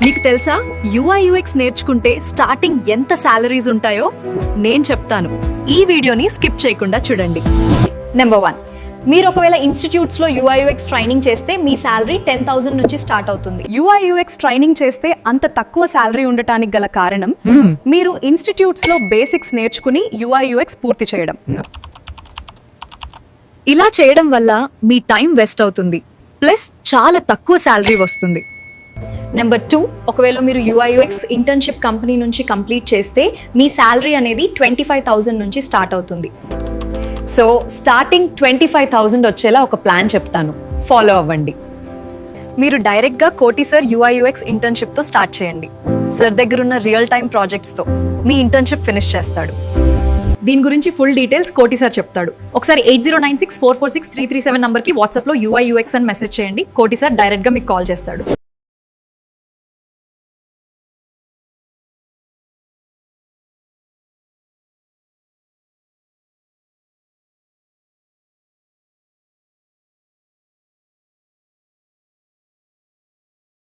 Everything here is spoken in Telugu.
మీకు తెలుసా UI UX నేర్చుకుంటే స్టార్టింగ్ ఎంత సాలరీస్ ఉంటాయో నేను చెప్తాను. ఈ వీడియోని స్కిప్ చేయకుండా చూడండి. నెంబర్ 1, మీరు ఒకవేళ ఇన్స్టిట్యూట్స్ లో UI UX ట్రైనింగ్ చేస్తే మీ శాలరీ 10,000 నుంచి స్టార్ట్ అవుతుంది. UI UX ట్రైనింగ్ చేస్తే అంత తక్కువ సాలరీ ఉండటానికి గల కారణం మీరు ఇన్స్టిట్యూట్స్ లో బేసిక్స్ నేర్చుకుని UI UX పూర్తి చేయడం. ఇలా చేయడం వల్ల మీ టైం వేస్ట్ అవుతుంది, ప్లస్ చాలా తక్కువ సాలరీ వస్తుంది. నెంబర్ 2, ఒకవేళ మీరు UI UX ఇంటర్న్షిప్ కంపెనీ నుంచి కంప్లీట్ చేస్తే మీ శాలరీ అనేది 25,000 నుంచి స్టార్ట్ అవుతుంది. సో స్టార్టింగ్ 25,000 వచ్చేలా ఒక ప్లాన్ చెప్తాను, ఫాలో అవ్వండి. మీరు డైరెక్ట్గా కోటి సార్ UI UX ఇంటర్న్షిప్తో స్టార్ట్ చేయండి. సార్ దగ్గర ఉన్న రియల్ టైమ్ ప్రాజెక్ట్స్తో మీ ఇంటర్న్షిప్ ఫినిష్ చేస్తాడు. దీని గురించి ఫుల్ డీటెయిల్స్ కోటి సార్ చెప్తాడు. ఒకసారి 8096446337 నంబర్కి వాట్సాప్లో UI UX అని మెసేజ్ చేయండి. కోటి సార్ డైరెక్ట్గా మీకు కాల్ చేస్తాడు.